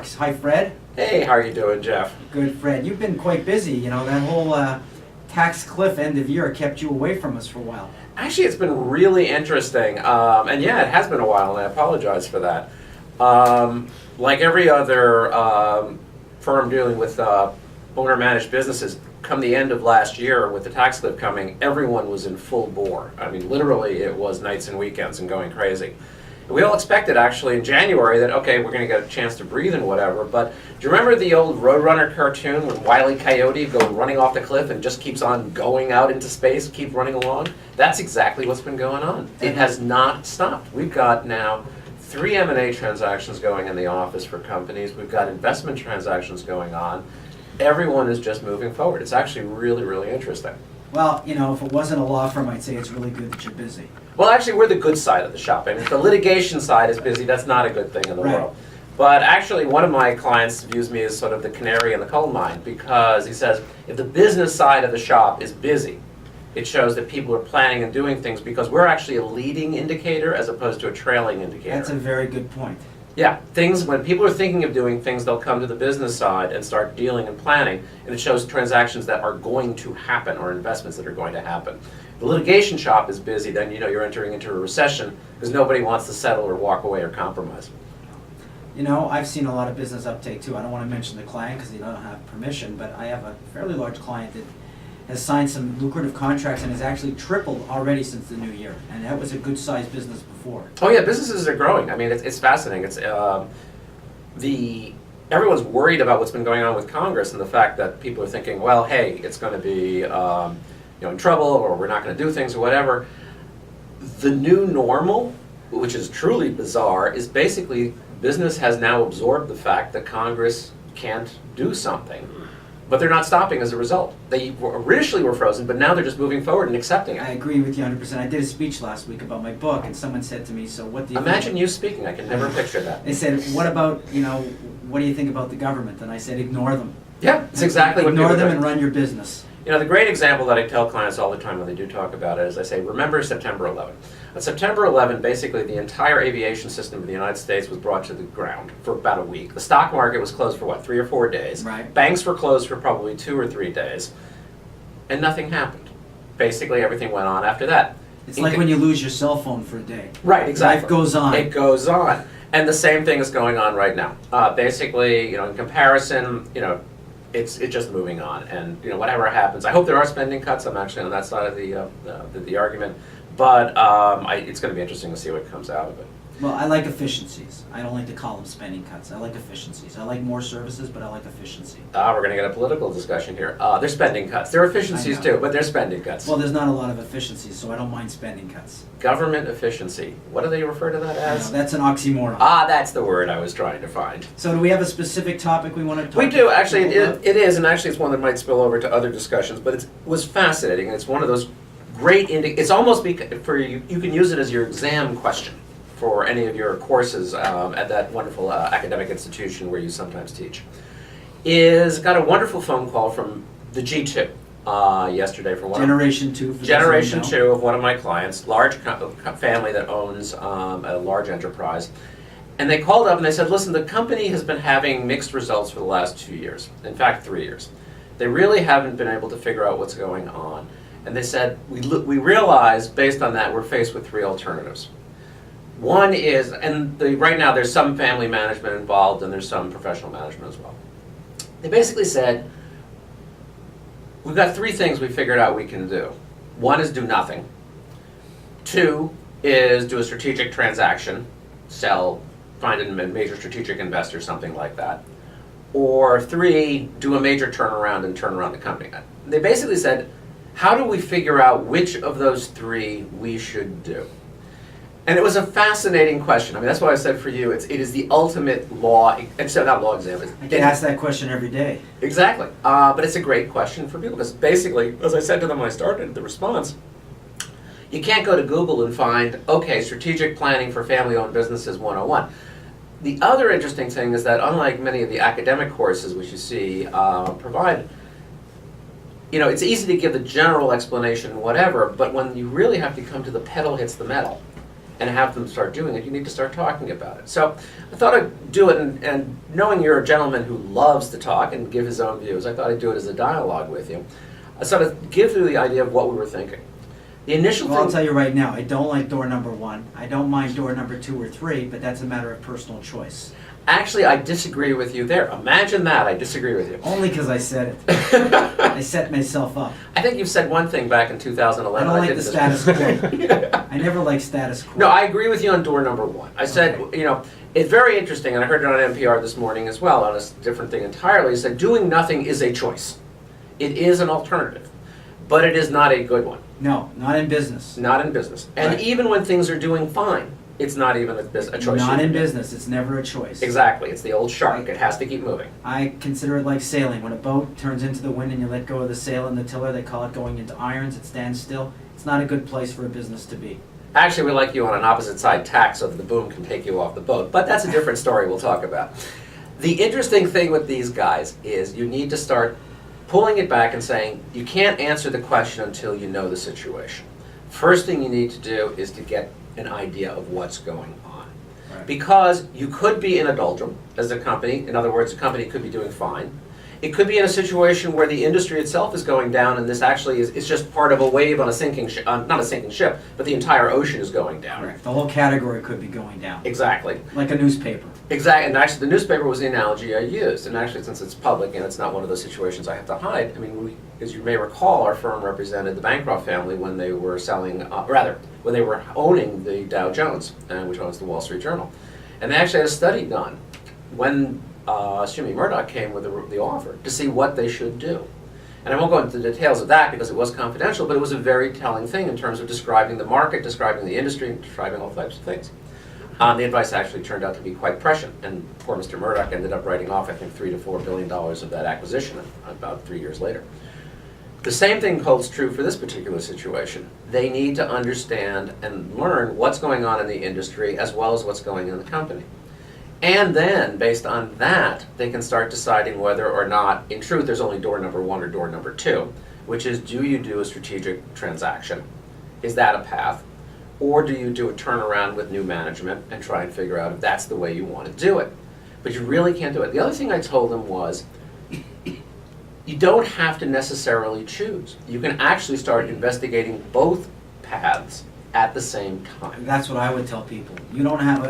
Marx. Hi, Fred. Hey, how are you doing, Jeff? Good, Fred. You've been quite busy. You know, that whole tax cliff end of year kept you away from us for a while. Actually, it's been really interesting. And yeah, it has been a while, and I apologize for that. Like every other firm dealing with owner-managed businesses, come the end of last year with the tax cliff coming, everyone was in full bore. I mean, literally, it was nights and weekends and going crazy. We all expected, actually, in January that, okay, we're going to get a chance to breathe and whatever, but do you remember the old Roadrunner cartoon when Wile E. Coyote goes running off the cliff and just keeps on going out into space, keep running along? That's exactly what's been going on. It has not stopped. We've got now 3 M&A transactions going in the office for companies. We've got investment transactions going on. Everyone is just moving forward. It's actually really, really interesting. Well, you know, if it wasn't a law firm, I'd say it's really good that you're busy. Well, actually, we're the good side of the shop. I mean, if the litigation side is busy, that's not a good thing in the world. But actually, one of my clients views me as sort of the canary in the coal mine because he says, if the business side of the shop is busy, it shows that people are planning and doing things because we're actually a leading indicator as opposed to a trailing indicator. That's a very good point. Yeah, things, when people are thinking of doing things, they'll come to the business side and start dealing and planning, and it shows transactions that are going to happen or investments that are going to happen. The litigation shop is busy, then you know you're entering into a recession because nobody wants to settle or walk away or compromise. You know, I've seen a lot of business uptake too. I don't want to mention the client because they don't have permission, but I have a fairly large client that has signed some lucrative contracts and has actually tripled already since the new year. And that was a good sized business before. Oh yeah, businesses are growing. I mean, it's fascinating. It's everyone's worried about what's been going on with Congress and the fact that people are thinking, well, hey, it's going to be in trouble or we're not going to do things or whatever. The new normal, which is truly bizarre, is basically business has now absorbed the fact that Congress can't do something. But they're not stopping as a result. They initially were frozen, but now they're just moving forward and accepting it. I agree with you 100%. I did a speech last week about my book, and someone said to me, so what do you Imagine think? you speaking. I can never picture that. They said, what about, you know, what do you think about the government? And I said, ignore them. Yeah, it's exactly what Ignore people them do. and run your business. You know, the great example that I tell clients all the time when they do talk about it is I say, remember September 11. On September 11, basically the entire aviation system of the United States was brought to the ground for about a week. The stock market was closed for what, 3 or 4 days? Right. Banks were closed for probably 2 or 3 days. And nothing happened. Basically everything went on after that. It's like when you lose your cell phone for a day. Right, exactly. Life goes on. It goes on. And the same thing is going on right now. Basically, you know, in comparison, you know, it's just moving on, and you know whatever happens. I hope there are spending cuts. I'm actually on that side of the argument, but it's going to be interesting to see what comes out of it. Well, I like efficiencies. I don't like to call them spending cuts. I like efficiencies. I like more services, but I like efficiency. We're going to get a political discussion here. They're spending cuts. There are efficiencies too, but they're spending cuts. Well, there's not a lot of efficiencies, so I don't mind spending cuts. Government efficiency. What do they refer to that as? That's an oxymoron. That's the word I was trying to find. So do we have a specific topic we want to talk about? We do, actually. It is, and actually it's one that might spill over to other discussions, but it was fascinating, and it's one of those great, it's almost, for you can use it as your exam question for any of your courses at that wonderful academic institution where you sometimes teach. Got a wonderful phone call from the G2 yesterday from one Generation 2. Generation 2 of one of my clients, large family that owns a large enterprise. And they called up and they said, listen, the company has been having mixed results for the last 2 years. In fact, 3 years. They really haven't been able to figure out what's going on. And they said, we realize based on that we're faced with 3 alternatives. One is, and right now there's some family management involved and there's some professional management as well. They basically said, we've got 3 things we figured out we can do. 1 is do nothing. 2 is do a strategic transaction, sell, find a major strategic investor, something like that. Or 3, do a major turnaround and turn around the company. They basically said, how do we figure out which of those 3 we should do? And it was a fascinating question. I mean, that's why I said for you, it is the ultimate law, except not law exam. I get asked that question every day. Exactly. But it's a great question for people. Because basically, as I said to them when I started the response, you can't go to Google and find, okay, strategic planning for family-owned businesses 101. The other interesting thing is that unlike many of the academic courses which you see provide, you know, it's easy to give the general explanation, whatever, but when you really have to come to the pedal hits the metal, and have them start doing it, you need to start talking about it. So I thought I'd do it, and knowing you're a gentleman who loves to talk and give his own views, I thought I'd do it as a dialogue with you. I sort of give you the idea of what we were thinking. The initial Well, I'll thing... tell you right now, I don't like door number 1. I don't mind door number 2 or 3, but that's a matter of personal choice. Actually, I disagree with you there. Imagine that, I disagree with you. Only because I said it. I set myself up. I think you've said one thing back in I 2011. don't like did the this- status quo. I never like status quo. No, I agree with you on door number 1. I said, Okay. you know, it's very interesting, and I heard it on NPR this morning as well, on a different thing entirely. It said doing nothing is a choice. It is an alternative, but it is not a good one. No, not in business. Not in business. And Right. even when things are doing fine, it's not even a choice. Not you in can make. business. It's never a choice. Exactly. It's the old shark. Right. It has to keep moving. I consider it like sailing. When a boat turns into the wind and you let go of the sail and the tiller, they call it going into irons. It stands still. It's not a good place for a business to be. Actually, we like you on an opposite side tack so that the boom can take you off the boat. But that's a different story we'll talk about. The interesting thing with these guys is you need to start pulling it back and saying, you can't answer the question until you know the situation. First thing you need to do is to get an idea of what's going on. Right. Because you could be in a doldrum as a company. In other words, a company could be doing fine. It could be in a situation where the industry itself is going down, and this actually is it's just part of a wave on a sinking ship, not a sinking ship, but the entire ocean is going down. Correct. The whole category could be going down. Exactly. Like a newspaper. Exactly, and actually the newspaper was the analogy I used, and actually since it's public and it's not one of those situations I have to hide, I mean, as you may recall, our firm represented the Bancroft family when they were selling, when they were owning the Dow Jones, which owns the Wall Street Journal. And they actually had a study done when Jimmy Murdoch came with the offer to see what they should do. And I won't go into the details of that because it was confidential, but it was a very telling thing in terms of describing the market, describing the industry, and describing all types of things. The advice actually turned out to be quite prescient, and poor Mr. Murdoch ended up writing off, I think, $3 to $4 billion of that acquisition about 3 years later. The same thing holds true for this particular situation. They need to understand and learn what's going on in the industry as well as what's going on in the company. And then, based on that, they can start deciding whether or not, in truth, there's only door number 1 or door number 2, which is, do you do a strategic transaction? Is that a path? Or do you do a turnaround with new management and try and figure out if that's the way you want to do it? But you really can't do it. The other thing I told them was, you don't have to necessarily choose. You can actually start investigating both paths at the same time. That's what I would tell people. You don't have a